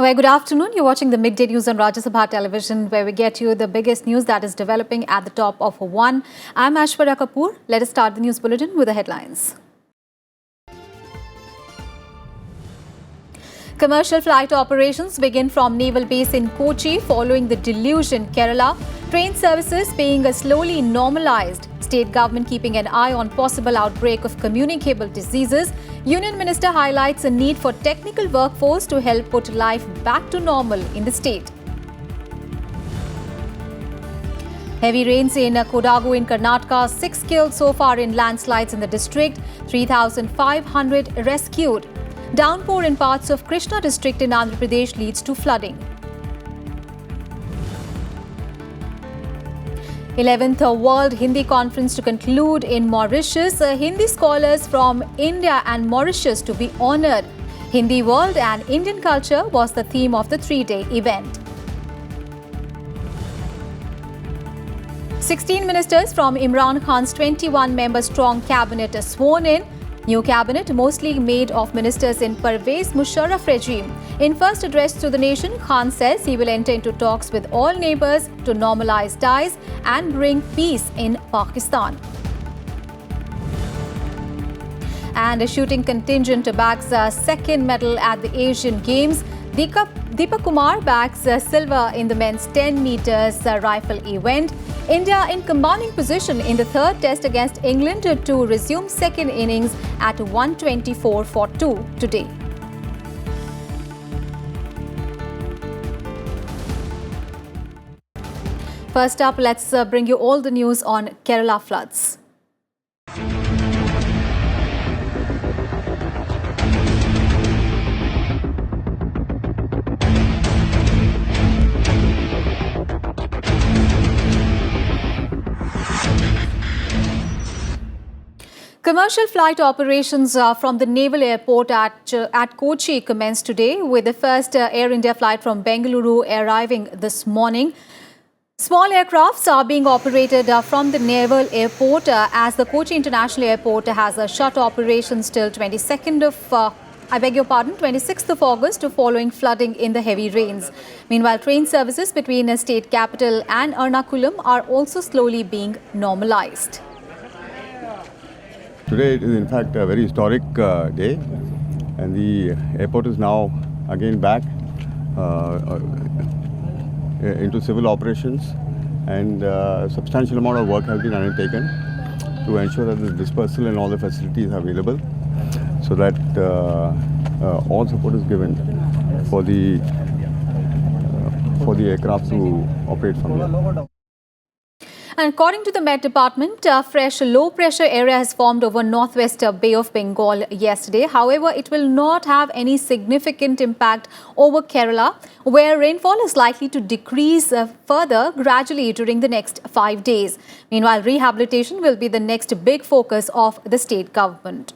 Well, good afternoon. You're watching the Midday News on Rajya Sabha television, where we get you the biggest news that is developing at the top of one. I'm Ashwarya Kapoor. Let us start the news bulletin with the headlines. Commercial flight operations begin from naval base in Kochi following the deluge in Kerala. Train services being slowly normalized. State government keeping an eye on possible outbreak of communicable diseases. Union Minister highlights a need for technical workforce to help put life back to normal in the state. Heavy rains in Kodagu in Karnataka, 6 killed so far in landslides in the district, 3,500 rescued. Downpour in parts of Krishna district in Andhra Pradesh leads to flooding. 11th World Hindi Conference to conclude in Mauritius. Hindi scholars from India and Mauritius to be honoured. Hindi world and Indian culture was the theme of the three-day event. 16 ministers from Imran Khan's 21-member strong cabinet are sworn in. New cabinet mostly made of ministers in Pervez Musharraf regime. In first address to the nation, Khan says he will enter into talks with all neighbours to normalise ties and bring peace in Pakistan. And a shooting contingent bags a second medal at the Asian Games. Deepak Kumar bags silver in the men's 10 meters rifle event. India in commanding position in the third test against England to resume second innings at 124 for 2 today. First up, let's bring you all the news on Kerala floods. Commercial flight operations from the naval airport at Kochi commenced today, with the first Air India flight from Bengaluru arriving this morning. Small aircrafts are being operated from the naval airport as the Kochi International Airport has shut operations till 26th of August following flooding in the heavy rains. Meanwhile, train services between state capital and Ernakulam are also slowly being normalized. Today it is in fact a very historic day, and the airport is now again back into civil operations, and a substantial amount of work has been undertaken to ensure that the dispersal and all the facilities are available, so that all support is given for the aircraft to operate from here. And according to the Met Department, a fresh low-pressure area has formed over northwest Bay of Bengal yesterday. However, it will not have any significant impact over Kerala, where rainfall is likely to decrease further gradually during the next 5 days. Meanwhile, rehabilitation will be the next big focus of the state government.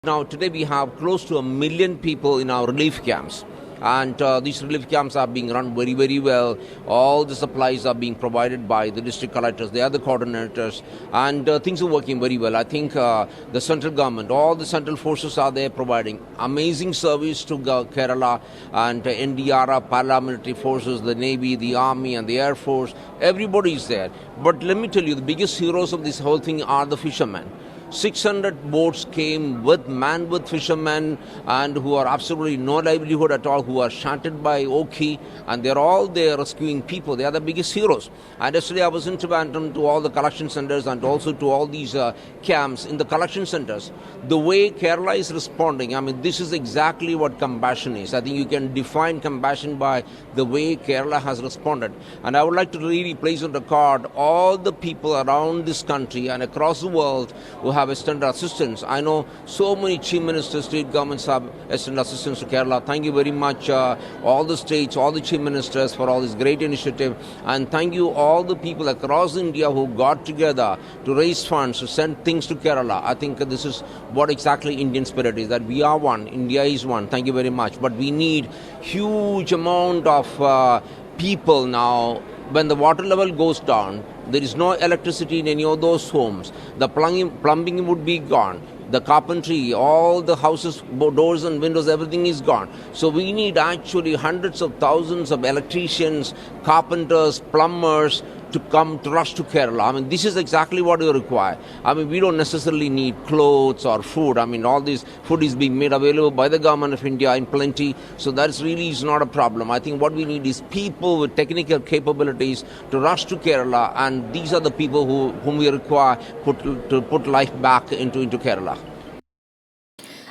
Now, today we have close to 1 million people in our relief camps. And these relief camps are being run very, very well. All the supplies are being provided by the district collectors. They are the coordinators. And things are working very well. I think the central government, all the central forces are there providing amazing service to Kerala, and NDRF, paramilitary forces, the Navy, the Army and the Air Force. Everybody is there. But let me tell you, the biggest heroes of this whole thing are the fishermen. 600 boats came manned with fishermen, and who are absolutely no livelihood at all, who are shattered by Oki, and they're all there rescuing people. They are the biggest heroes. And yesterday I was in Trivandrum to all the collection centers and also to all these camps in the collection centers. The way Kerala is responding, I mean, this is exactly what compassion is. I think you can define compassion by the way Kerala has responded. And I would like to really place on record all the people around this country and across the world who have extended assistance. I know so many chief ministers, state governments have extended assistance to Kerala. Thank you very much, all the states, all the chief ministers, for all this great initiative. And thank you all the people across India who got together to raise funds, to send things to Kerala. I think this is what exactly Indian spirit is, that we are one, India is one. Thank you very much. But we need huge amount of people now. When the water level goes down, there is no electricity in any of those homes. The plumbing would be gone. the carpentry, all the houses, doors and windows, everything is gone. So we need actually hundreds of thousands of electricians, carpenters, plumbers to come to rush to Kerala. I mean, this is exactly what we require. I mean, we don't necessarily need clothes or food. I mean, all this food is being made available by the government of India in plenty. So that's really is not a problem. I think what we need is people with technical capabilities to rush to Kerala, and these are the people whom we require to put life back into Kerala.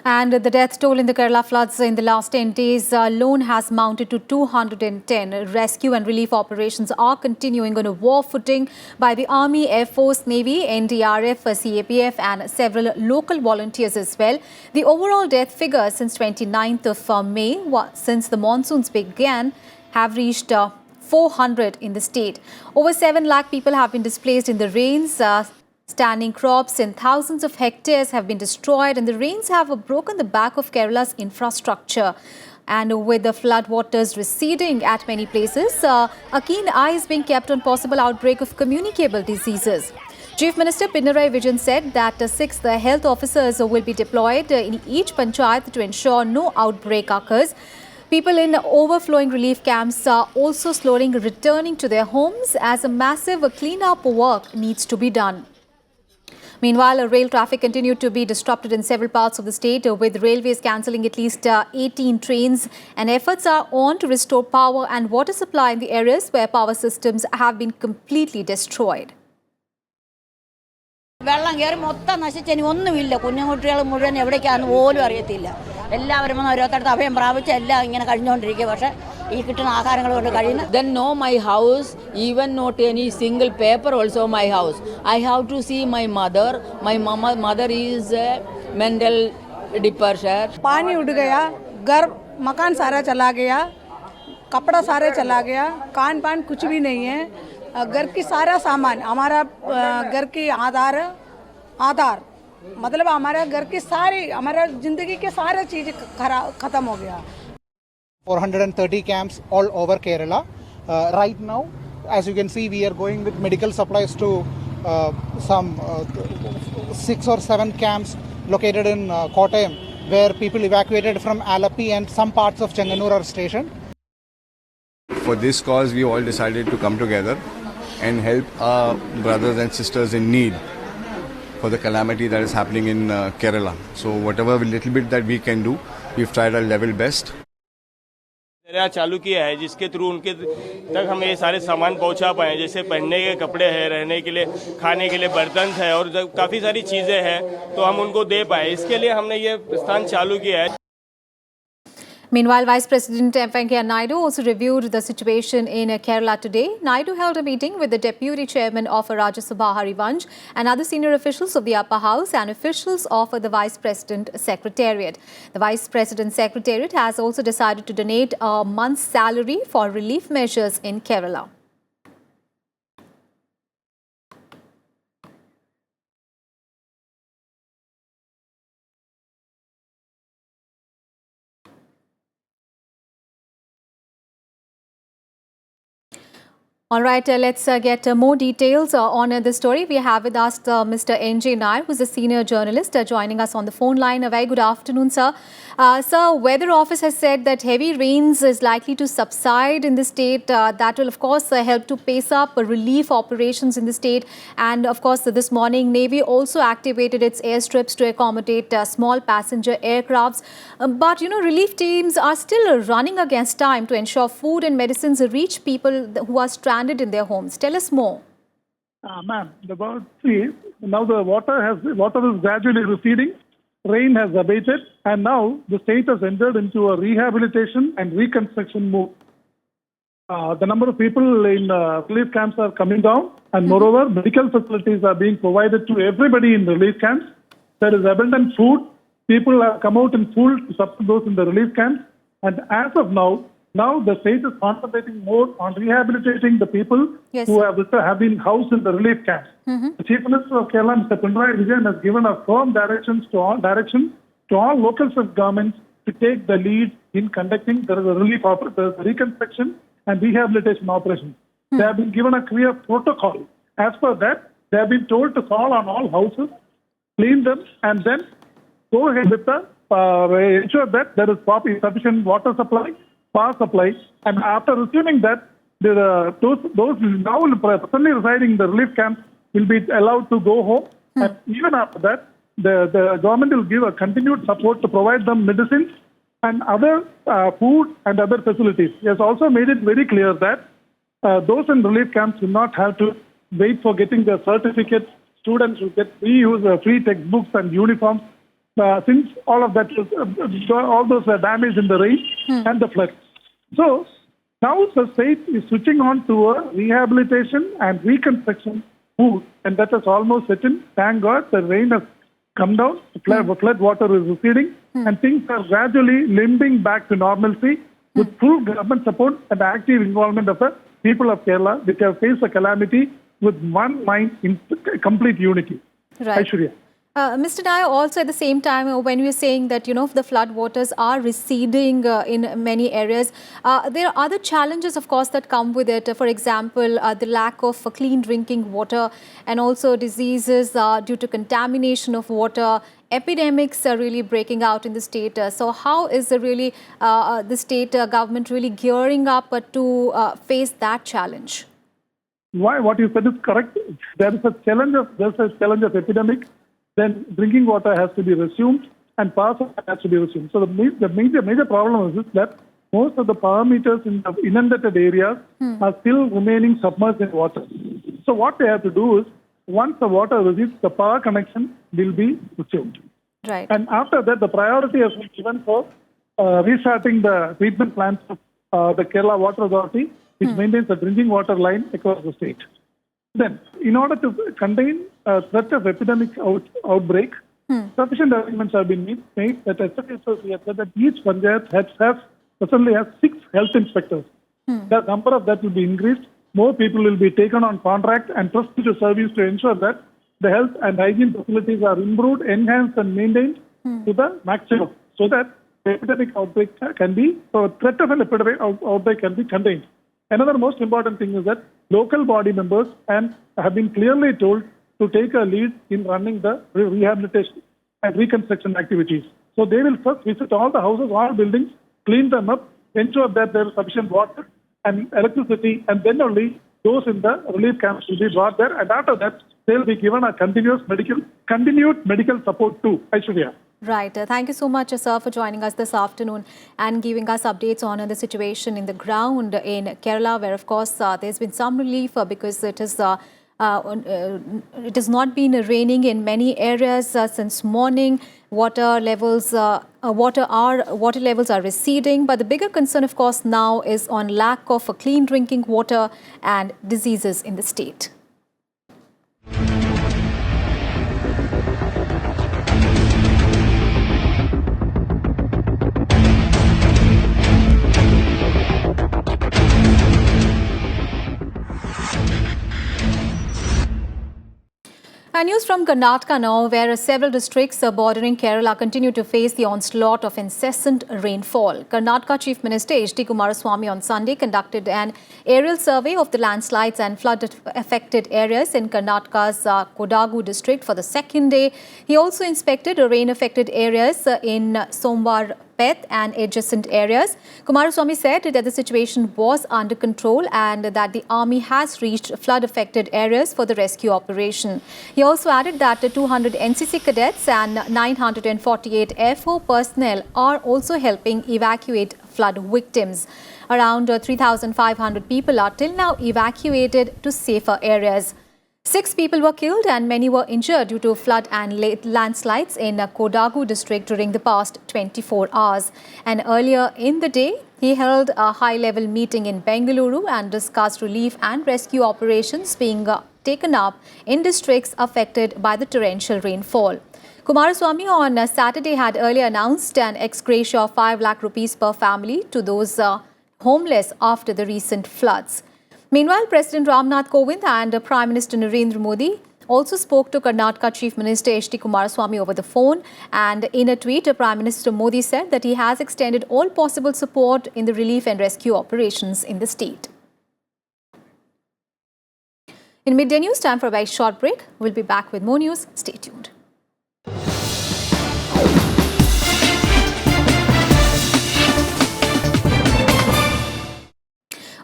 And the death toll in the Kerala floods in the last 10 days alone has mounted to 210. Rescue and relief operations are continuing on a war footing by the Army, Air Force, Navy, NDRF, CAPF and several local volunteers as well. The overall death figure since 29th of May, since the monsoons began, have reached 400 in the state. Over 7 lakh people have been displaced in the rains. Standing crops in thousands of hectares have been destroyed, and the rains have broken the back of Kerala's infrastructure. And with the flood waters receding at many places, a keen eye is being kept on possible outbreak of communicable diseases. Chief Minister Pinarayi Vijayan said that 6 health officers will be deployed in each panchayat to ensure no outbreak occurs. People in overflowing relief camps are also slowly returning to their homes as a massive clean-up work needs to be done. Meanwhile, rail traffic continued to be disrupted in several parts of the state, with railways cancelling at least 18 trains, and efforts are on to restore power and water supply in the areas where power systems have been completely destroyed. വെള്ളം കയറി മൊത്തം നശിച്ചെനി ഒന്നുമില്ല. കുഞ്ഞുകുട്ടികൾ മുഴുവൻ എവിടേക്കാന്ന് പോലും അറിയത്തില്ല. എല്ലാവരും ഓരോരുത്തരുടെ അഭയം പ്രാപിച്ച് എല്ലാം ഇങ്ങനെ കഴിഞ്ഞുകൊണ്ടിരിക്കുക. പക്ഷേ ഈ കിട്ടുന്ന ആഹാരങ്ങൾ കൊണ്ട് കഴിയുന്നു. Then no, my house, even not any single paper also my house. I have to see my mother. My mother is mental depression. पानी उड़ गया, घर मकान सारा चला गया, कपड़ा सारा चला गया, खान पान कुछ भी नहीं है. घर की सारा सामान हमारा घर की आधार मतलब हमारा घर की सारी हमारा जिंदगी के सारे चीज़ खत्म हो गया. 430 camps all over Kerala. Right now, as you can see, we are going with medical supplies to some 6 or 7 camps located in Kottayam, where people evacuated from Alapi and some parts of Changanur station. For this cause, we all decided to come together and help our brothers and sisters in need for the calamity that is happening in Kerala. So whatever little bit that we can do, we've tried our level best. चालू किया है जिसके through उनके तक हम ये सारे सामान पहुंचा पाए, जैसे पहनने के कपड़े हैं, रहने के लिए, खाने के लिए बर्तन है और काफ़ी सारी चीज़ें हैं, तो हम उनको दे पाए. इसके लिए हमने ये प्रस्थान चालू किया है. Meanwhile, Vice President Venkaiah Naidu also reviewed the situation in Kerala today. Naidu held a meeting with the Deputy Chairman of Rajya Sabha Harivansh and other senior officials of the Upper House and officials of the Vice President Secretariat. The Vice President Secretariat has also decided to donate a month's salary for relief measures in Kerala. All right, let's get more details on this story. We have with us Mr. N.J. Nair, who is a senior journalist, joining us on the phone line. A very good afternoon, sir. Sir, Weather Office has said that heavy rains is likely to subside in the state. That will, of course, help to pace up relief operations in the state. And, of course, this morning, Navy also activated its airstrips to accommodate small passenger aircrafts. But, relief teams are still running against time to ensure food and medicines reach people who are stranded in their homes. Tell us more. Ma'am, now the water is gradually receding. Rain has abated, and now the state has entered into a rehabilitation and reconstruction move. The number of people in relief camps are coming down, and moreover, medical facilities are being provided to everybody in relief camps. There is abundant food. People have come out in full to support those in the relief camps. And as of now the state is concentrating more on rehabilitating the people who have been housed in the relief camps. The Chief Minister of Kerala, Mr. Pinarayi Vijayan, has given a firm direction to all local governments to take the lead in conducting the reconstruction and rehabilitation operations. They have been given a clear protocol. As per that, they have been told to call on all houses, clean them, and then go ahead with the ensure that there is proper sufficient water supply, power supply, and after receiving that, those now presently residing in the relief camps will be allowed to go home, and even after that, the government will give a continued support to provide them medicines and other food and other facilities. He has also made it very clear that those in relief camps will not have to wait for getting their certificates. Students will get free textbooks and uniforms since all of that all those were damaged in the rain and the flood. So now the state is switching on to a rehabilitation and reconstruction mood, and that has almost set in. Thank God the rain has come down, the flood water is receding, and things are gradually limping back to normalcy with full government support and active involvement of the people of Kerala, which have faced the calamity with one mind in complete unity. Right. Aishwarya. Mr. Nair, also at the same time, when we're saying that, the flood waters are receding in many areas, there are other challenges, of course, that come with it. For example, the lack of clean drinking water and also diseases due to contamination of water. Epidemics are really breaking out in the state. So how is the state government really gearing up to face that challenge? Why? What you said is correct. There is a challenge of epidemic. Then drinking water has to be resumed and power supply has to be resumed. So the major problem is that most of the power meters in the inundated areas are still remaining submerged in water. So what they have to do is, once the water recedes, the power connection will be resumed. Right. And after that, the priority has been given for restarting the treatment plants of the Kerala Water Authority, which maintains the drinking water line across the state. Then, in order to contain a threat of epidemic outbreak, sufficient arrangements have been made that we have said that each panchayat presently has 6 health inspectors. The number of that will be increased. More people will be taken on contract and trusted to service to ensure that the health and hygiene facilities are improved, enhanced, and maintained to the maximum, so that the epidemic outbreak threat of an epidemic outbreak can be contained. Another most important thing is that local body members have been clearly told to take a lead in running the rehabilitation and reconstruction activities. So they will first visit all the houses, all buildings, clean them up, ensure that there is sufficient water and electricity, and then only those in the relief camps will be brought there. And after that, they will be given a continued medical support too. Aishwarya. Right. Thank you so much, sir, for joining us this afternoon and giving us updates on the situation in the ground in Kerala, where, of course, there's been some relief because it has not been raining in many areas since morning. Water levels are receding, but the bigger concern, of course, now is on lack of clean drinking water and diseases in the state. And news from Karnataka now, where several districts bordering Kerala continue to face the onslaught of incessant rainfall. Karnataka Chief Minister H.D. Kumaraswamy on Sunday conducted an aerial survey of the landslides and flood-affected areas in Karnataka's Kodagu district for the second day. He also inspected rain-affected areas in Somwar and adjacent areas. Kumaraswamy said that the situation was under control and that the army has reached flood-affected areas for the rescue operation. He also added that 200 NCC cadets and 948 Air Force personnel are also helping evacuate flood victims. Around 3,500 people are till now evacuated to safer areas. 6 people were killed and many were injured due to flood and landslides in Kodagu district during the past 24 hours. And earlier in the day, he held a high-level meeting in Bengaluru and discussed relief and rescue operations being taken up in districts affected by the torrential rainfall. Kumaraswamy on Saturday had earlier announced an ex gratia of 5 lakh rupees per family to those homeless after the recent floods. Meanwhile, President Ramnath Kovind and Prime Minister Narendra Modi also spoke to Karnataka Chief Minister H.D. Kumaraswamy over the phone. And in a tweet, Prime Minister Modi said that he has extended all possible support in the relief and rescue operations in the state. In midday news, time for a very short break. We'll be back with more news. Stay tuned.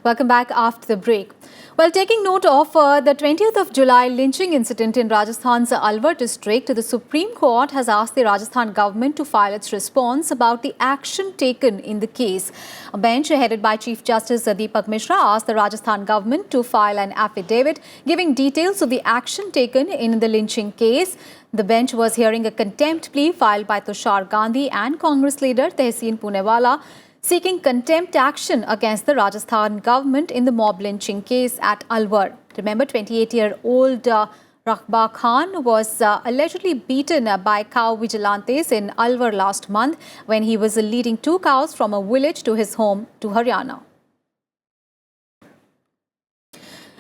Welcome back after the break. Well, taking note of the 20th of July lynching incident in Rajasthan's Alwar district, the Supreme Court has asked the Rajasthan government to file its response about the action taken in the case. A bench headed by Chief Justice Deepak Mishra asked the Rajasthan government to file an affidavit giving details of the action taken in the lynching case. The bench was hearing a contempt plea filed by Tushar Gandhi and Congress leader Tehseen Poonewala, seeking contempt action against the Rajasthan government in the mob lynching case at Alwar. Remember, 28-year-old Raqba Khan was allegedly beaten by cow vigilantes in Alwar last month when he was leading 2 cows from a village to his home to Haryana.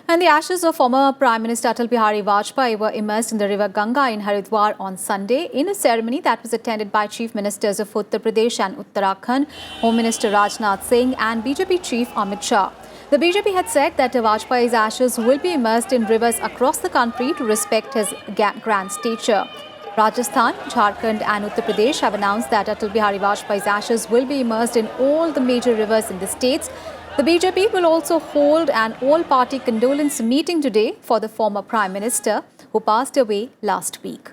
And the ashes of former Prime Minister Atal Bihari Vajpayee were immersed in the river Ganga in Haridwar on Sunday in a ceremony that was attended by Chief Ministers of Uttar Pradesh and Uttarakhand, Home Minister Rajnath Singh and BJP Chief Amit Shah. The BJP had said that Vajpayee's ashes will be immersed in rivers across the country to respect his grand stature. Rajasthan, Jharkhand and Uttar Pradesh have announced that Atal Bihari Vajpayee's ashes will be immersed in all the major rivers in the states. The BJP will also hold an all-party condolence meeting today for the former Prime Minister who passed away last week.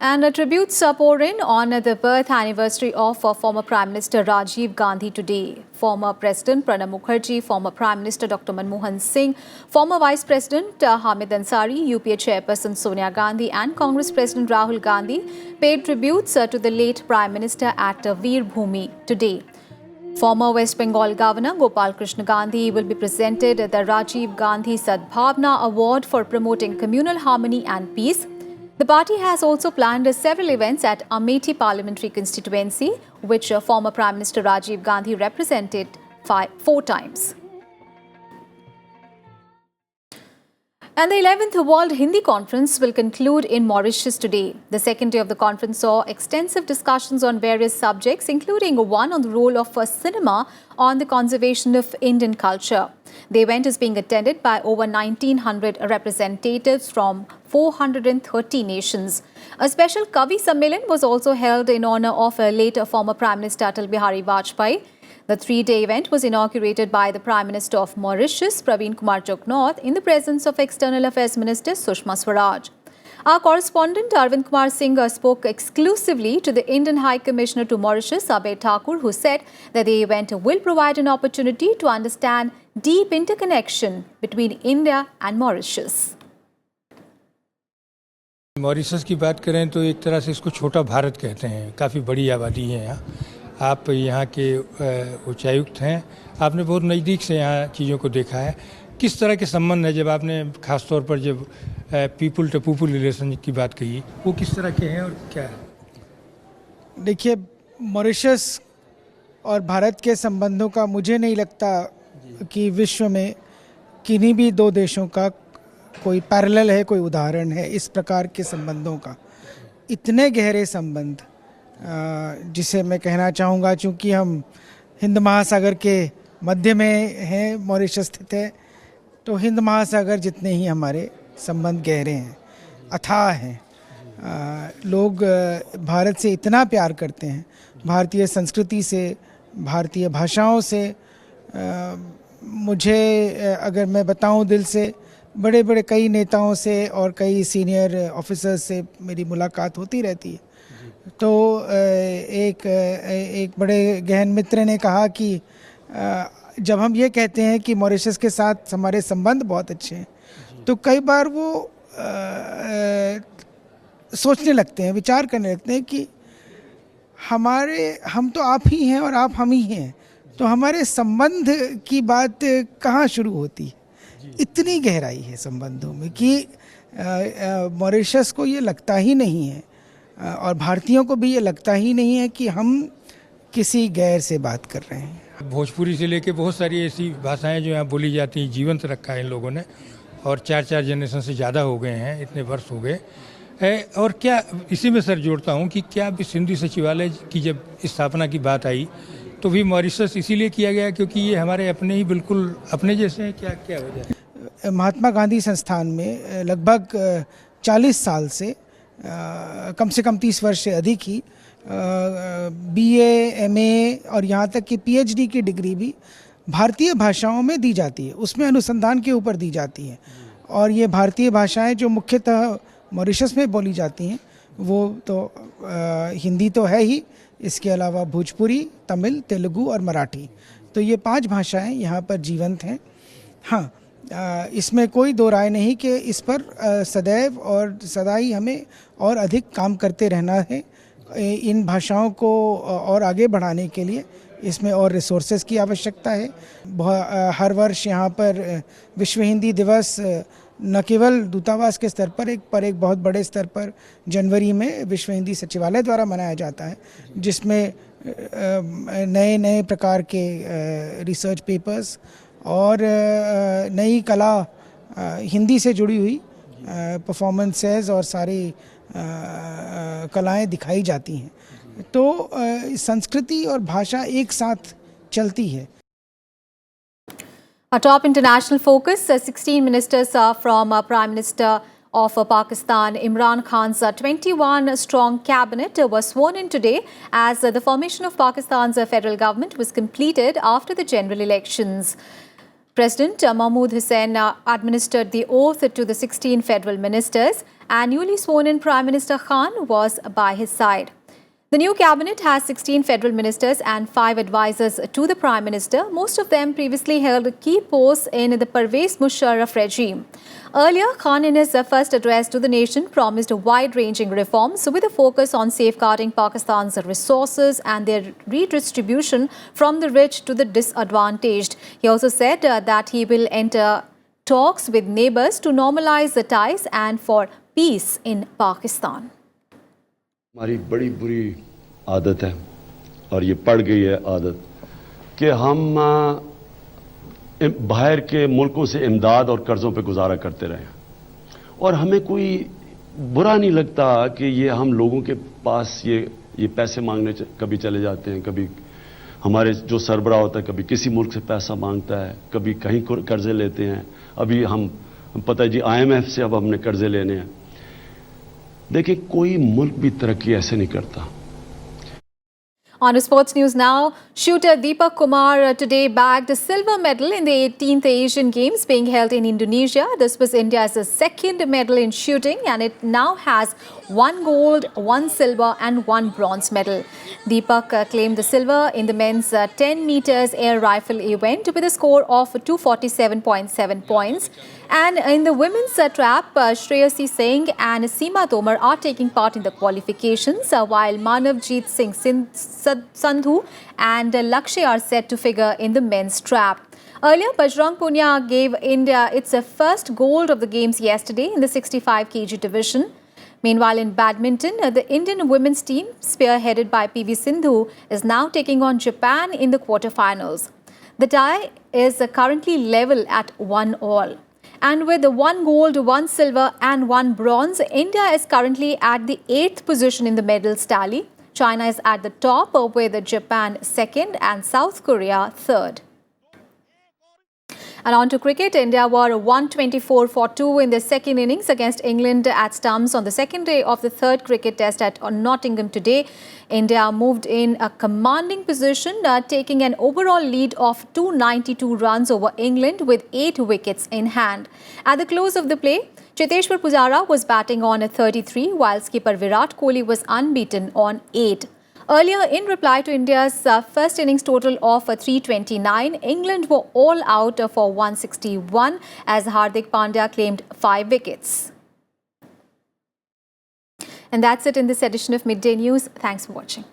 And tributes are pouring on the birth anniversary of former Prime Minister Rajiv Gandhi today. Former President Pranab Mukherjee, former Prime Minister Dr. Manmohan Singh, former Vice President Hamid Ansari, UPA Chairperson Sonia Gandhi and Congress President Rahul Gandhi paid tributes to the late Prime Minister at Veer Bhumi today. Former West Bengal Governor Gopal Krishna Gandhi will be presented the Rajiv Gandhi Sadbhavna Award for promoting communal harmony and peace. The party has also planned several events at Amethi Parliamentary Constituency, which former Prime Minister Rajiv Gandhi represented 4 times. And the 11th World Hindi Conference will conclude in Mauritius today. The second day of the conference saw extensive discussions on various subjects, including one on the role of cinema on the conservation of Indian culture. The event is being attended by over 1,900 representatives from 430 nations. A special Kavi Sammelan was also held in honor of late former Prime Minister Atal Bihari Vajpayee. The 3-day event was inaugurated by the Prime Minister of Mauritius, Praveen Kumar Jugnauth, in the presence of External Affairs Minister Sushma Swaraj. Our correspondent Arvind Kumar Singh spoke exclusively to the Indian High Commissioner to Mauritius, Abhay Thakur, who said that the event will provide an opportunity to understand deep interconnection between India and Mauritius. Mauritius की बात करें तो एक तरह से इसको छोटा भारत कहते हैं, काफ़ी बड़ी आबादी है यहाँ। आप यहाँ के उच्चायुक्त हैं, आपने बहुत नज़दीक से यहाँ चीज़ों को देखा है। किस तरह के संबंध है, जब आपने ख़ास तौर पर जब पीपल टू पीपल रिलेशन की बात कही, वो किस तरह के हैं और क्या है? देखिए, मॉरिशस और भारत के संबंधों का मुझे नहीं लगता कि विश्व में किन्हीं भी 2 देशों का कोई पैरेलल है, कोई उदाहरण है इस प्रकार के संबंधों का। इतने गहरे संबंध, जिसे मैं कहना चाहूँगा, चूँकि हम हिंद महासागर के मध्य में हैं, मॉरिशस स्थित है, तो हिंद महासागर जितने ही हमारे संबंध गहरे हैं, अथाह हैं। लोग भारत से इतना प्यार करते हैं, भारतीय संस्कृति से, भारतीय भाषाओं से। मुझे अगर मैं बताऊं, दिल से बड़े बड़े कई नेताओं से और कई सीनियर ऑफिसर्स से मेरी मुलाकात होती रहती है। तो एक बड़े गहन मित्र ने कहा कि जब हम ये कहते हैं कि मॉरिशस के साथ हमारे संबंध बहुत अच्छे हैं, तो कई बार वो सोचने लगते हैं, विचार करने लगते हैं कि हम तो आप ही हैं और आप हम ही हैं, तो हमारे संबंध की बात कहाँ शुरू होती है। इतनी गहराई है संबंधों में कि मॉरिशस को ये लगता ही नहीं है और भारतीयों को भी ये लगता ही नहीं है कि हम किसी गैर से बात कर रहे हैं। भोजपुरी से लेके बहुत सारी ऐसी भाषाएं जो यहाँ बोली जाती हैं, जीवंत रखा है इन लोगों ने, और 4 जनरेशन से ज़्यादा हो गए हैं, इतने वर्ष हो गए। और क्या इसी में सर जोड़ता हूँ कि क्या भी सिंधु सचिवालय की जब स्थापना की बात आई तो भी मॉरिशस इसीलिए किया गया क्योंकि ये हमारे अपने ही बिल्कुल अपने जैसे हैं? क्या वजह है? महात्मा गांधी संस्थान में लगभग 40 साल से, कम से कम 30 वर्ष से अधिक ही BA, MA और यहाँ तक कि PhD की डिग्री भी भारतीय भाषाओं में दी जाती है, उसमें अनुसंधान के ऊपर दी जाती है। और ये भारतीय भाषाएं जो मुख्यतः मॉरिशस में बोली जाती हैं वो तो हिंदी तो है ही, इसके अलावा भोजपुरी, तमिल, तेलुगु और मराठी, तो ये 5 भाषाएं यहाँ पर जीवंत हैं। हाँ, इसमें कोई दो राय नहीं कि इस पर सदैव और सदा ही हमें और अधिक काम करते रहना है। इन भाषाओं को और आगे बढ़ाने के लिए इसमें और रिसोर्सेज की आवश्यकता है। हर वर्ष यहाँ पर विश्व हिंदी दिवस न केवल दूतावास के स्तर पर एक बहुत बड़े स्तर पर जनवरी में विश्व हिंदी सचिवालय द्वारा मनाया जाता है, जिसमें नए नए प्रकार के रिसर्च पेपर्स और नई कला हिंदी से जुड़ी हुई परफॉर्मेंसेस और सारी कलाएं दिखाई जाती हैं। तो संस्कृति और भाषा एक साथ चलती है। A top international focus, 16 ministers from Prime Minister of Pakistan, Imran Khan's 21-strong cabinet was sworn in today as the formation of Pakistan's federal government was completed after the general elections. President Mahmood Hussain administered the oath to the 16 federal ministers, and newly sworn-in Prime Minister Khan was by his side. The new cabinet has 16 federal ministers and 5 advisors to the Prime Minister. Most of them previously held key posts in the Pervez Musharraf regime. Earlier, Khan in his first address to the nation promised wide-ranging reforms with a focus on safeguarding Pakistan's resources and their redistribution from the rich to the disadvantaged. He also said that he will enter talks with neighbors to normalize the ties and for peace in Pakistan. हमारी बड़ी बुरी आदत है और ये पड़ गई है आदत कि हम बाहर के मुल्कों से इमदाद और कर्ज़ों पे गुजारा करते रहे और हमें कोई बुरा नहीं लगता कि ये हम लोगों के पास ये पैसे मांगने कभी चले जाते हैं, कभी हमारे जो सरबराह होता है कभी किसी मुल्क से पैसा मांगता है, कभी कहीं कर्जे लेते हैं। अभी हम पता है जी IMF से अब हमने कर्जे लेने हैं। देखिए कोई मुल्क भी तरक्की ऐसे नहीं करता। On to sports news now. Shooter Deepak Kumar today bagged a silver medal in the 18th Asian Games being held in Indonesia. This was India's second medal in shooting, and it now has 1 gold, 1 silver and 1 bronze medal. Deepak claimed the silver in the men's 10 meters air rifle event with a score of 247.7 points. And in the women's trap, Shreyasi Singh and Seema Tomar are taking part in the qualifications, while Manavjeet Singh Sandhu and Lakshya are set to figure in the men's trap. Earlier, Bajrang Punia gave India its first gold of the games yesterday in the 65 kg division. Meanwhile, in badminton, the Indian women's team, spearheaded by PV Sindhu, is now taking on Japan in the quarterfinals. The tie is currently level at 1-1. And with 1 gold, 1 silver and 1 bronze, India is currently at the 8th position in the medals tally. China is at the top with Japan 2nd and South Korea 3rd. And on to cricket, India were 124 for 2 in the second innings against England at Stumps on the second day of the third cricket test at Nottingham today. India moved in a commanding position, taking an overall lead of 292 runs over England with 8 wickets in hand. At the close of the play, Cheteshwar Pujara was batting on 33, while skipper Virat Kohli was unbeaten on 8. Earlier, in reply to India's first innings total of 329, England were all out for 161 as Hardik Pandya claimed 5 wickets. And that's it in this edition of Midday News. Thanks for watching.